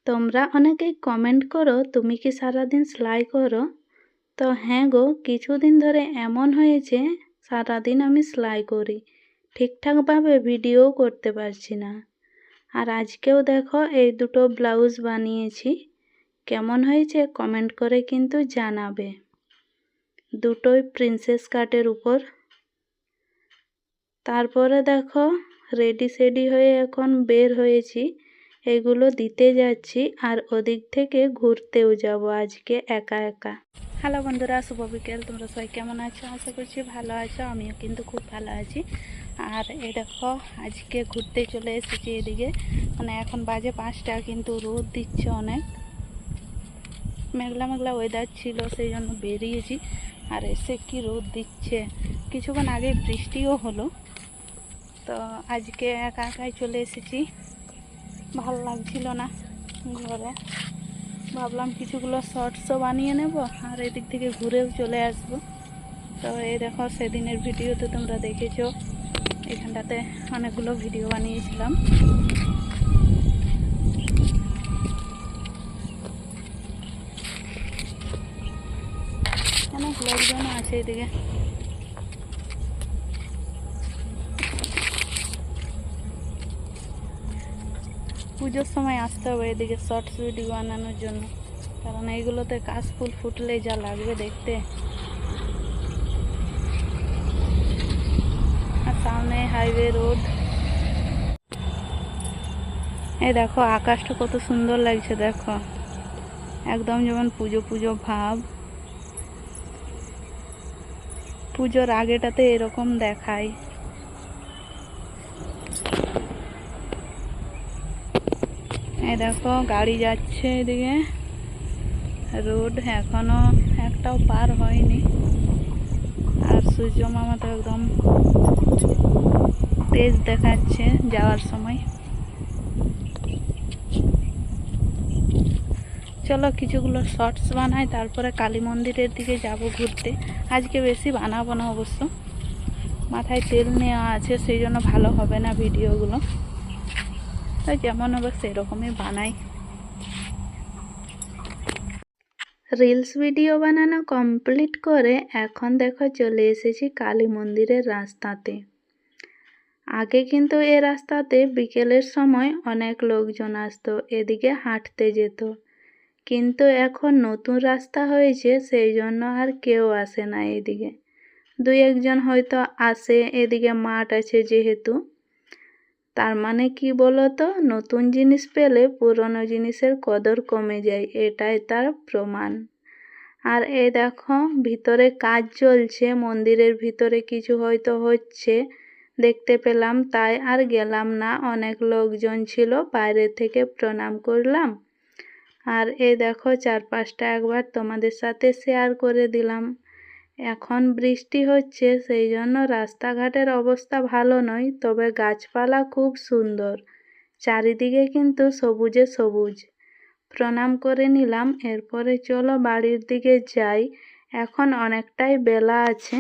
তোমরা অনেকেই কমেন্ট করো তুমি কি সারাদিন সেলাই করো? তো হ্যাঁ গো, কিছুদিন ধরে এমন হয়েছে সারাদিন আমি সেলাই করি, ঠিকঠাকভাবে ভিডিও করতে পারছি না। আর আজকেও দেখো এই দুটো ব্লাউজ বানিয়েছি, কেমন হয়েছে কমেন্ট করে কিন্তু জানাবে। দুটোই প্রিন্সেস কাটের উপর। তারপরে দেখো রেডি সেডি হয়ে এখন বের হয়েছি, এগুলো দিতে যাচ্ছি আর ওদিক থেকে ঘুরতেও যাব আজকে একা একা। হ্যালো বন্ধুরা, শুভ বিকেল। তোমরা সবাই কেমন আছো? আশা করছি ভালো আছো, আমিও কিন্তু খুব ভালো আছি। আর এই দেখো আজকে ঘুরতে চলে এসেছি এদিকে, মানে এখন বাজে 5টা, কিন্তু রোদ দিচ্ছে অনেক, মেঘলা মেঘলা ওয়েদার ছিল, সেই জন্য বেরিয়েছি। আর এসে কি রোদ দিচ্ছে, কিছুক্ষণ আগে বৃষ্টিও হলো। তো আজকে একা একাই চলে এসেছি, ভালো লাগছিল না ঘরে, ভাবলাম কিছুগুলো শর্টসও বানিয়ে নেব আর এদিক থেকে ঘুরেও চলে আসব। তো এই দেখো সেদিনের ভিডিওতে তোমরা দেখেছো, এখানটাতে অনেকগুলো ভিডিও বানিয়েছিলাম। অনেক লোকজন আছে এদিকে। পুজোর সময় আসতে হবে এদিকে শর্টস ভিডিও বানানোর জন্য, কারণ এইগুলোতে কাশফুল ফুটলেই যা লাগবে দেখতে। আর সামনে হাইওয়ে রোড। এই দেখো আকাশটা কত সুন্দর লাগছে, দেখো একদম যেমন পুজো পুজো ভাব। পুজোর আগেটাতে এরকম দেখায়। এই দেখো গাড়ি যাচ্ছে এদিকে, রোড এখনো একটাও পার হয়নি। আর সূর্য মামা তো একদম তেজ দেখাচ্ছে যাওয়ার সময়। চলো কিছুগুলো শর্টস বানাই, তারপরে কালী মন্দিরের দিকে যাব ঘুরতে। আজকে বেশি বানাবো না অবশ্য, মাথায় তেল নেওয়া আছে, সেই জন্য ভালো হবে না ভিডিওগুলো, তাই যেমন হবে সেরকমই বানাই। রিলস ভিডিও বানানো কমপ্লিট করে এখন দেখো চলে এসেছি কালী মন্দিরের রাস্তাতে। আগে কিন্তু এ রাস্তাতে বিকেলের সময় অনেক লোকজন আসতো, এদিকে হাঁটতে যেত, কিন্তু এখন নতুন রাস্তা হয়েছে সেই জন্য আর কেউ আসে না এদিকে। দুই একজন হয়তো আসে, এদিকে মাঠ আছে যেহেতু। তার মানে কি বলতো, নতুন জিনিস পেলে পুরনো জিনিসের কদর কমে যায়, এটাই তার প্রমাণ। আর এই দেখো ভিতরে কাজ চলছে, মন্দিরের ভিতরে কিছু হয়তো হচ্ছে দেখতে পেলাম, তাই আর গেলাম না। অনেক লোকজন ছিল, বাইরে থেকে প্রণাম করলাম। আর এই দেখো চারপাশটা একবার তোমাদের সাথে শেয়ার করে দিলাম। এখন বৃষ্টি হচ্ছে, সেই জন্য রাস্তাঘাটের অবস্থা ভালো নয়, তবে গাছপালা খুব সুন্দর, চারিদিকে কিন্তু সবুজে সবুজ। প্রণাম করে নিলাম, এরপরে চলো বাড়ির দিকে যাই, এখন অনেকটাই বেলা আছে।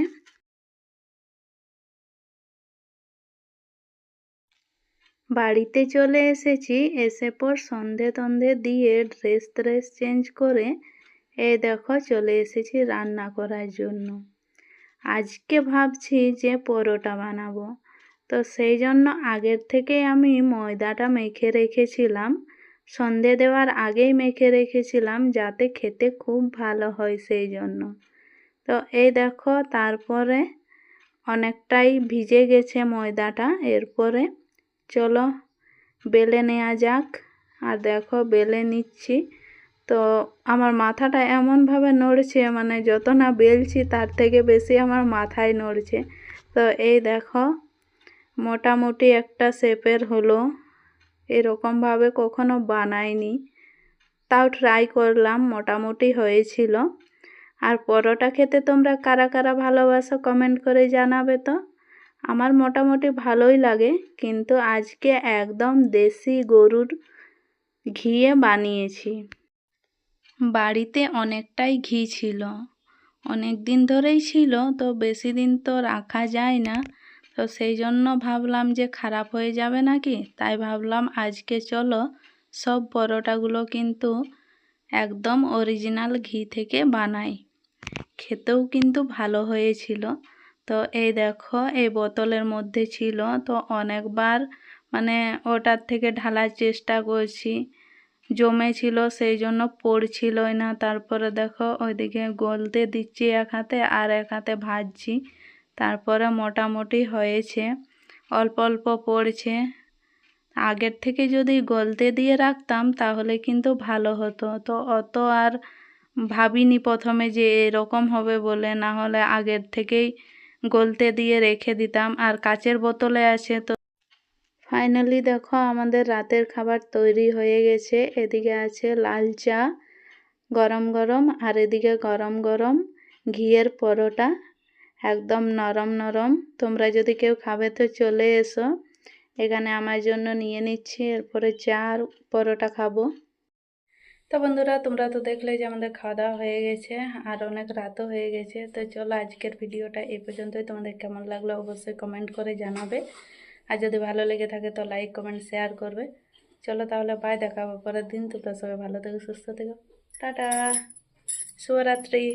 বাড়িতে চলে এসেছি, এসে পর সন্ধে টন্ধে দিয়ে ড্রেস চেঞ্জ করে এই দেখো চলে এসেছি রান্না করার জন্য। আজকে ভাবছি যে পরোটা বানাবো, তো সেই জন্য আগের থেকেই আমি ময়দাটা মেখে রেখেছিলাম, সন্ধে দেওয়ার আগেই মেখে রেখেছিলাম যাতে খেতে খুব ভালো হয় সেই জন্য। তো এই দেখো তারপরে অনেকটাই ভিজে গেছে ময়দাটা, এরপরে চলো বেলে নেওয়া যাক। আর দেখো বেলে নিচ্ছি, তো আমার মাথাটা এমনভাবে নড়ছে, মানে যত না বেলছি তার থেকে বেশি আমার মাথায় নড়ছে। তো এই দেখো মোটামুটি একটা শেপের হলো, এরকমভাবে কখনো বানাইনি, তাও ট্রাই করলাম, মোটামুটি হয়েছিল। আর পরোটা খেতে তোমরা কারা কারা ভালোবাসো কমেন্ট করে জানাবে তো। আমার মোটামুটি ভালোই লাগে, কিন্তু আজকে একদম দেশি গরুর ঘিয়ে বানিয়েছি। বাড়িতে অনেকটাই ঘি ছিল, অনেক দিন ধরেই ছিল, তো বেশি দিন তো রাখা যায় না, তো সেই জন্য ভাবলাম যে খারাপ হয়ে যাবে নাকি, তাই ভাবলাম আজকে চলো সব পরোটাগুলো কিন্তু একদম অরিজিনাল ঘি থেকে বানাই। খেতেও কিন্তু ভালো হয়েছিল। তো এই দেখো এই বোতলের মধ্যে ছিল, তো অনেকবার মানে ওটার থেকে ঢালার চেষ্টা করছি, জমেছিল সেই জন্য পড়ছিলই না। তারপরে দেখো ওইদিকে গলতে দিচ্ছি এক হাতে আর এক হাতে ভাজছি, তারপরে মোটামুটি হয়েছে, অল্প অল্প পড়ছে। আগের থেকে যদি গলতে দিয়ে রাখতাম তাহলে কিন্তু ভালো হতো। তো অত আর ভাবিনি প্রথমে যে এরকম হবে বলে, না হলে আগের থেকেই গলতে দিয়ে রেখে দিতাম। আর কাচের বোতলে আছে। তো ফাইনালি দেখো আমাদের রাতের খাবার তৈরি হয়ে গেছে। এদিকে আছে লাল চা গরম গরম, আর এদিকে গরম গরম ঘিয়ের পরোটা, একদম নরম নরম। তোমরা যদি কেউ খাবে তো চলে এসো। এখানে আমার জন্য নিয়ে নিচ্ছি, এরপরে চা আর পরোটা খাবো। তো বন্ধুরা, তোমরা তো দেখলে যে আমাদের খাওয়া দাওয়া হয়ে গেছে আর অনেক রাতও হয়ে গেছে। তো চলো আজকের ভিডিওটা এই পর্যন্তই। তোমাদের কেমন লাগলো অবশ্যই কমেন্ট করে জানাবে, আর যদি ভালো লেগে থাকে তো লাইক কমেন্ট শেয়ার করবে। চলো তাহলে বাই, দেখা হবে পরের দিন। তোমরা সবাই ভালো থেকো, সুস্থ থেকো, টাটা, শুভরাত্রি।